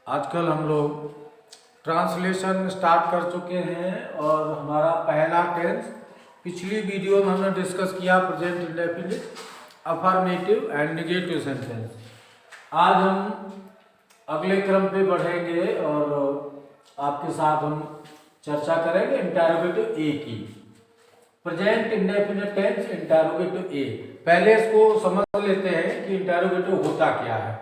आजकल हम लोग ट्रांसलेशन स्टार्ट कर चुके हैं और हमारा पहला टेंस पिछली वीडियो में हमने डिस्कस किया present indefinite, affirmative and negative sentence. आज हम अगले क्रम पे बढ़ेंगे और आपके साथ हम चर्चा करेंगे इंटरोगेटिव ए की। प्रेजेंट इंडेफिनिट टेंस इंटरोगेटिव ए। पहले इसको समझ लेते हैं कि इंटरोगेटिव होता क्या है।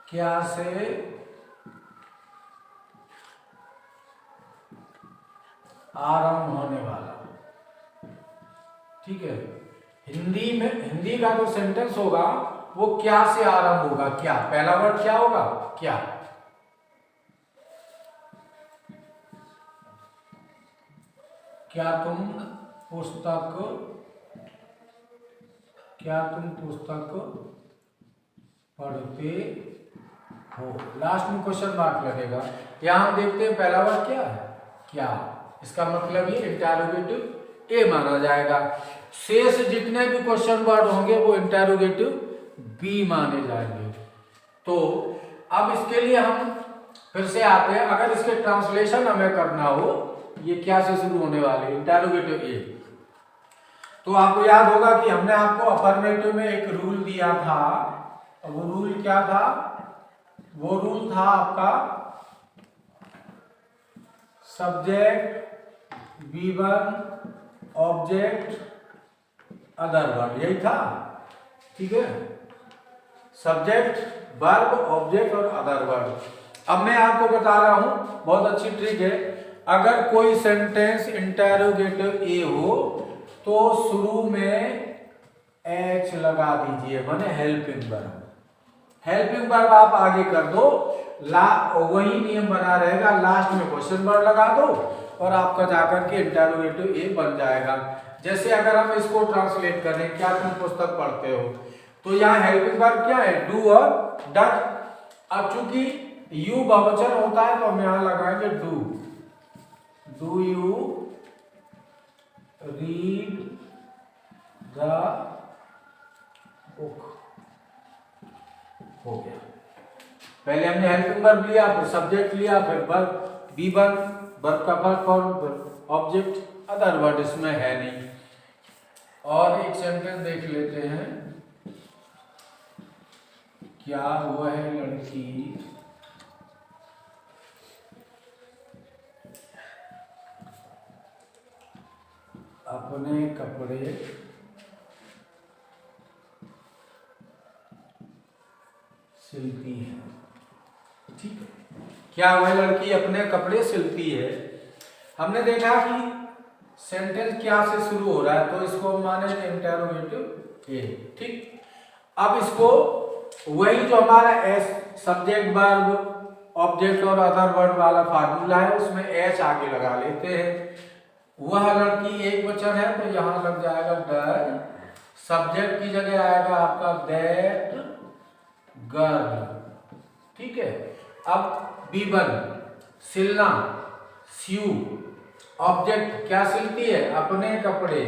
क्या से आरंभ होने वाला, ठीक है। हिंदी का जो सेंटेंस होगा वो क्या से आरंभ होगा। क्या पहला वर्ड क्या होगा? क्या। क्या तुम पुस्तक पढ़ते हो। लास्ट में क्वेश्चन मार्क लगेगा। यहां हम देखते हैं पहला वर्ड क्या है, क्या। इसका मतलब ये इंटरोगेटिव ए माना जाएगा। शेष जितने भी क्वेश्चन वर्ड होंगे वो इंटरोगेटिव बी माने जाएंगे। तो अब इसके लिए हम फिर से आते हैं। अगर इसके ट्रांसलेशन हमें करना हो, ये क्या से शुरू होने वाले इंटरोगेटिव ए, तो आपको याद होगा कि हमने आपको अफर्मेटिव में एक रूल दिया था। वो रूल क्या था? वो रूल था आपका subject V1 object other word, यही था, ठीक है। सब्जेक्ट, वर्ब, ऑब्जेक्ट और अदर वर्ड। अब मैं आपको बता रहा हूं, बहुत अच्छी ट्रिक है। अगर कोई सेंटेंस इंटरोगेटिव ए हो तो शुरू में एच लगा दीजिए, माने हेल्पिंग वर्ब। हेल्पिंग वर्ब आप आगे कर दो, वही नियम बना रहेगा। लास्ट में क्वेश्चन वर्ड लगा दो और आपका जाकर के इंटरोगेटिव ए बन जाएगा। जैसे अगर हम इसको ट्रांसलेट करें, क्या तुम पुस्तक पढ़ते हो, तो यहाँ हेल्पिंग वर्ब क्या है? डू और डज। अब चूंकि यू बहुवचन होता है तो हम यहां लगाएंगे do. Do you read the book, हो गया। पहले हमने हेल्पिंग वर्ब लिया, फिर सब्जेक्ट लिया, फिर वर्ब V1, वर्ब का फर्स्ट फॉर्म, फिर ऑब्जेक्ट अदर वर्ड इसमें है नहीं। और एक सेंटेंस देख लेते हैं। क्या वह लड़की अपने कपड़े सिलती है, ठीक है। क्या वह लड़की अपने कपड़े सिलती है। हमने देखा कि सेंटेंस क्या से शुरू हो रहा है, तो इसको माने इंटरोगेटिव ए, ठीक। अब इसको वही जो हमारा एस सब्जेक्ट वर्ब ऑब्जेक्ट और अदर वर्ड वाला फार्मूला है, उसमें एच आगे लगा लेते हैं। वह लड़की एक वचन है तो यहां लग जाएगा डज। सब्जेक्ट की जगह आएगा आपका दैट गर्ल, ठीक है। अब V1 सिलना, स्यू। ऑब्जेक्ट क्या सिलती है? अपने कपड़े।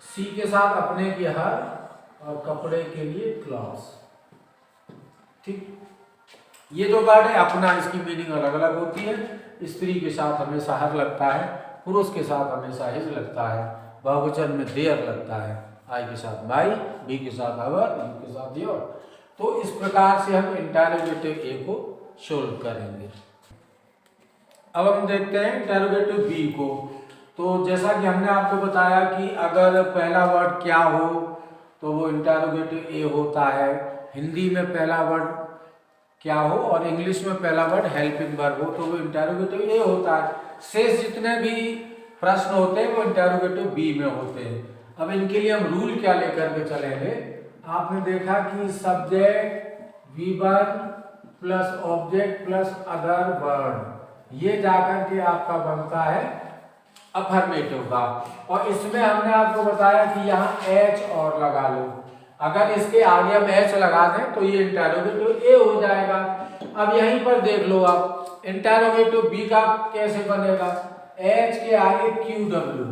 सी के साथ अपने की हर और कपड़े के लिए क्लॉथ्स, ठीक। ये जो वर्ड है अपना, इसकी मीनिंग अलग अलग होती है। स्त्री के साथ हमेशा हर लगता है, पुरुष के साथ हमेशा हिज लगता है, बहुवचन में देयर लगता है, आई के साथ माई, बी के साथ अवर, यू के साथ योर। तो इस प्रकार से हम इंटरोगेटिव ए को सोल्व करेंगे। अब हम देखते हैं इंटरोगेटिव बी को। तो जैसा कि हमने आपको बताया कि अगर पहला वर्ड क्या हो तो वो इंटरोगेटिव ए होता है। हिंदी में पहला वर्ड क्या हो और इंग्लिश में पहला वर्ड हेल्पिंग वर्ब हो तो वो इंटरोगेटिव ए होता है। शेष जितने भी प्रश्न होते हैं वो इंटरोगेटिव बी में होते हैं। अब इनके लिए हम रूल क्या लेकर के चलेंगे। आपने देखा कि subject V1 plus object plus other word, ये जाकर के आपका बनता है अफर्मेटिव का। और इसमें हमने आपको बताया कि यहाँ एच और लगा लो। अगर इसके आगे हम एच लगा दें तो ये इंटरोगेटिव ए हो जाएगा। अब यहीं पर देख लो आप इंटरोगेटिव बी का कैसे बनेगा। एच के आगे क्यू डब्ल्यू,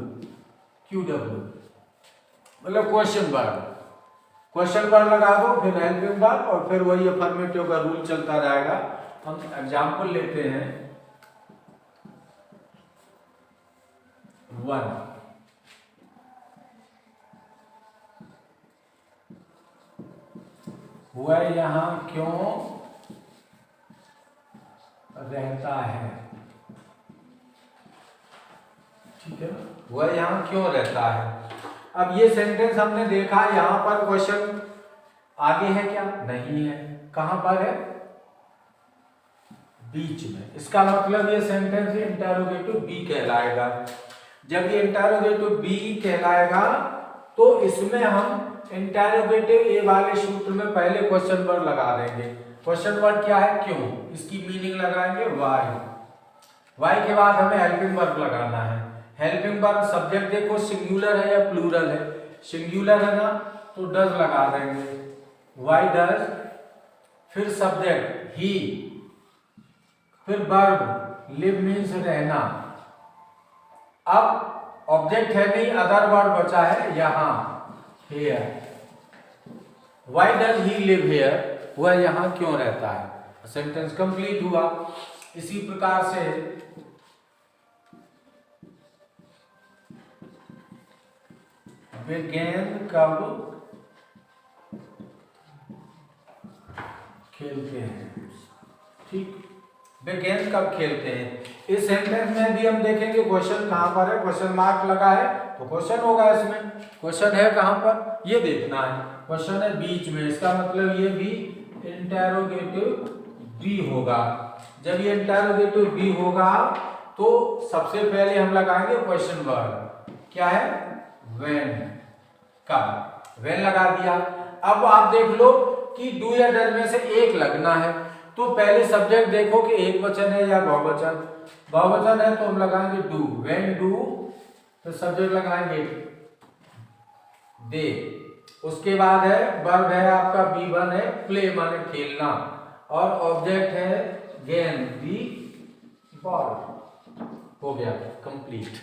मतलब क्वेश्चन वर्ड लगा दो, फिर हेल्पिंग वर्ब, और फिर वही अफर्मेटिव का रूल चलता रहेगा। हम एग्जाम्पल लेते हैं। 1, वह यहाँ क्यों रहता है। ठीक है, वह यहाँ क्यों रहता है। अब ये सेंटेंस हमने देखा, यहाँ पर क्वेश्चन आगे है क्या, नहीं है। कहां पर है, बीच में। इसका मतलब ये सेंटेंस इंटरोगेटिव बी कहलाएगा। जब ये इंटरोगेटिव बी कहलाएगा तो इसमें हम इंटरोगेटिव ए वाले सूत्र में पहले क्वेश्चन वर्ड लगा देंगे। क्वेश्चन वर्ड क्या है, क्यों, इसकी मीनिंग लगाएंगे वाई के बाद हमें हेल्पिंग वर्ब लगाना है। हेल्पिंग वर्ब सब्जेक्ट देखो सिंगुलर है या प्लूरल है, सिंगुलर है ना तो डज लगा देंगे, वाई डज, फिर सब्जेक्ट ही, फिर वर्ब लिव मीन्स रहना। अब ऑब्जेक्ट है नहीं, अदर वर्ड बचा है यहां, here. Why does he live here, वह यहां क्यों रहता है। सेंटेंस कंप्लीट हुआ। इसी प्रकार से वे गेंद कब खेलते हैं। ठीक, वे गेंद कब खेलते हैं। इस सेंटेंस में भी हम देखेंगे क्वेश्चन कहां पर है, क्वेश्चन मार्क लगा है तो क्वेश्चन होगा। इसमें क्वेश्चन है कहां पर, ये देखना है। क्वेश्चन है बीच में, इसका मतलब ये भी इंटरोगेटिव बी होगा। जब ये इंटरोगेटिव बी होगा तो सबसे पहले हम लगाएंगे क्वेश्चन वर्ड, क्या है, व्हेन, कब। व्हेन लगा दिया। अब आप देख लो कि डू या डज में से एक लगना है, तो पहले सब्जेक्ट देखो कि एक वचन है या बहुवचन। बहुवचन है तो हम लगाएंगे डू, व्हेन डू, तो सब्जेक्ट लगाएंगे दे। उसके बाद है वर्ब है आपका बी1 है, प्ले माने खेलना, और ऑब्जेक्ट है गेम दी बॉल। हो गया कंप्लीट।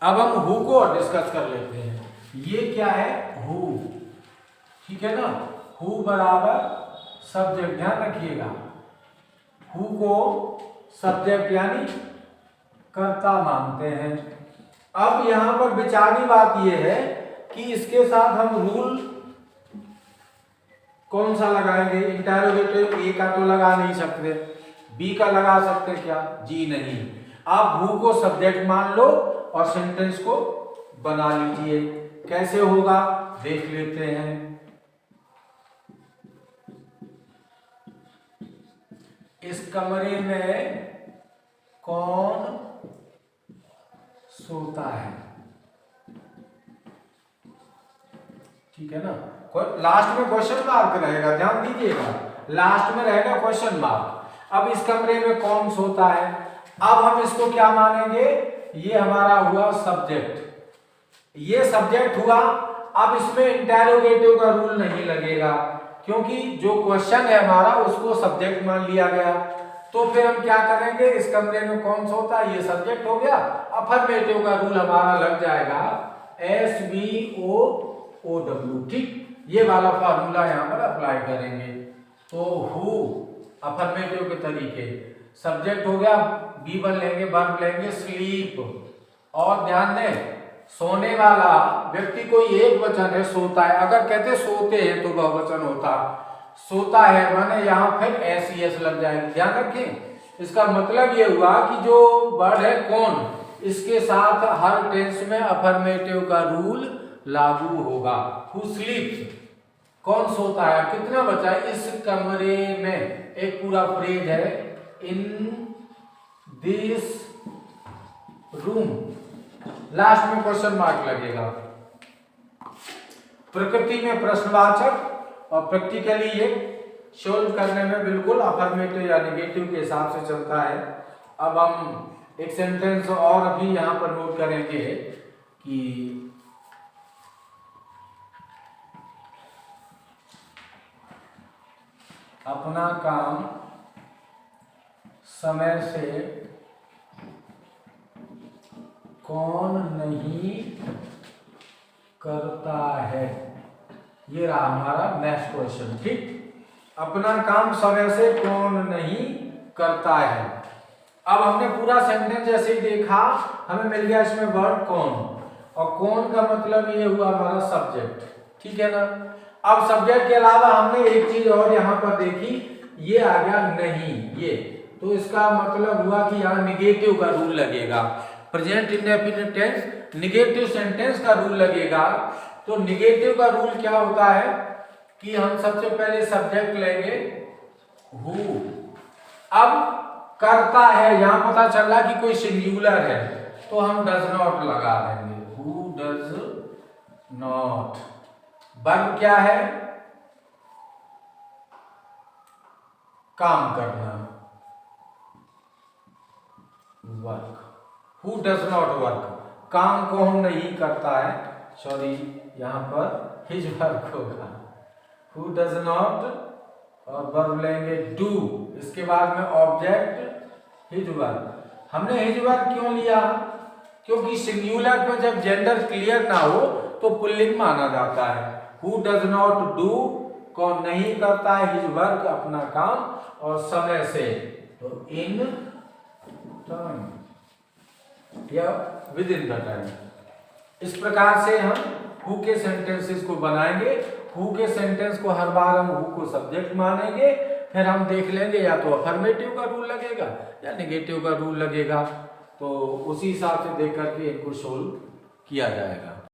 अब हम हु को डिस्कस कर लेते हैं। ये क्या है, हु, ठीक है ना। हु बराबर सब्जेक्ट, ध्यान रखिएगा, हु को सब्जेक्ट यानी कर्ता मानते हैं। अब यहां पर विचारनी बात यह है कि इसके साथ हम रूल कौन सा लगाएंगे। इंटरोगेटिव ए का तो लगा नहीं सकते, बी का लगा सकते क्या, जी नहीं। आप हु को सब्जेक्ट मान लो और सेंटेंस को बना लीजिए। कैसे होगा देख लेते हैं। इस कमरे में कौन सोता है। ठीक है ना, लास्ट में क्वेश्चन मार्क रहेगा, ध्यान दीजिएगा, लास्ट में रहेगा क्वेश्चन मार्क। अब इस कमरे में कौन सोता है, अब हम इसको क्या मानेंगे, ये हमारा हुआ सब्जेक्ट, ये सब्जेक्ट हुआ। अब इसमें इंटरोगेटिव का रूल नहीं लगेगा, क्योंकि जो क्वेश्चन है हमारा उसको सब्जेक्ट मान लिया गया। तो फिर हम क्या करेंगे, इस कमरे में कौन सोता है, ये सब्जेक्ट हो गया। अफर्मेटिव का रूल हमारा लग जाएगा SVOOW। ठीक, ये वाला फार्मूला यहां पर अप्लाई करेंगे। तो हु अफर्मेटिव के तरीके, सब्जेक्ट हो गया, बी1 लेंगे, वर्ब लेंगे स्लीप। और ध्यान दें, सोने वाला व्यक्ति कोई एक वचन है, सोता है। अगर कहते सोते हैं तो बहुवचन होता, सोता है माने यहां फिर SES लग जाएगी, ध्यान रखें। इसका मतलब ये हुआ कि जो वर्ड है कौन, इसके साथ हर टेंस में अफर्मेटिव का रूल लागू होगा। हु स्लीप्स, कौन सोता है, कितना बचा है, इस कमरे में, एक पूरा फ्रेज है, इन दिस रूम, लास्ट में क्वेश्चन मार्क लगेगा। प्रकृति में प्रश्नवाचक और प्रैक्टिकली ये सोल्व करने में बिल्कुल अफर्मेटिव या नेगेटिव के हिसाब से चलता है। अब हम एक सेंटेंस और अभी यहां पर नोट करेंगे कि अपना काम समय से कौन नहीं करता है, ये रहा हमारा नेक्स्ट क्वेश्चन। ठीक, अपना काम समय से कौन नहीं करता है। अब हमने पूरा सेंटेंस जैसे ही देखा, हमें मिल गया इसमें वर्ड कौन, और कौन का मतलब ये हुआ हमारा सब्जेक्ट। ठीक है ना। अब सब्जेक्ट के अलावा हमने एक चीज और यहाँ पर देखी, ये आ गया नहीं, ये तो इसका मतलब हुआ कि यहाँ निगेटिव का रूल लगेगा। Present indefinite tense negative sentence का रूल लगेगा। तो निगेटिव का रूल क्या होता है कि हम सबसे पहले सब्जेक्ट लेंगे हु। अब करता है, यहां पता चल रहा कि कोई सिंगुलर है, तो हम डज नॉट लगा देंगे, हु डज नॉट। वर्ब क्या है, काम करना, work. Who does not work, काम कौन नहीं करता है, सॉरी यहां पर हिज वर्क होगा। हु डज नॉट और वर्ब लेंगे डू, इसके बाद में ऑब्जेक्ट हिज वर्क। हमने हिज वर्क क्यों लिया, क्योंकि सिंगुलर पे जब जेंडर क्लियर ना हो तो पुल्लिंग माना जाता है। हु डज नॉट डू, कौन नहीं करता है, हिज वर्क अपना काम, और समय से तो इन टाइम या विद इन द टाइम। इस प्रकार से हम हु के सेंटेंसेस को बनाएंगे। हु के सेंटेंस को हर बार हम हु को सब्जेक्ट मानेंगे, फिर हम देख लेंगे या तो अफर्मेटिव का रूल लगेगा या नेगेटिव का रूल लगेगा, तो उसी हिसाब से देख करके इनको सोल्व किया जाएगा।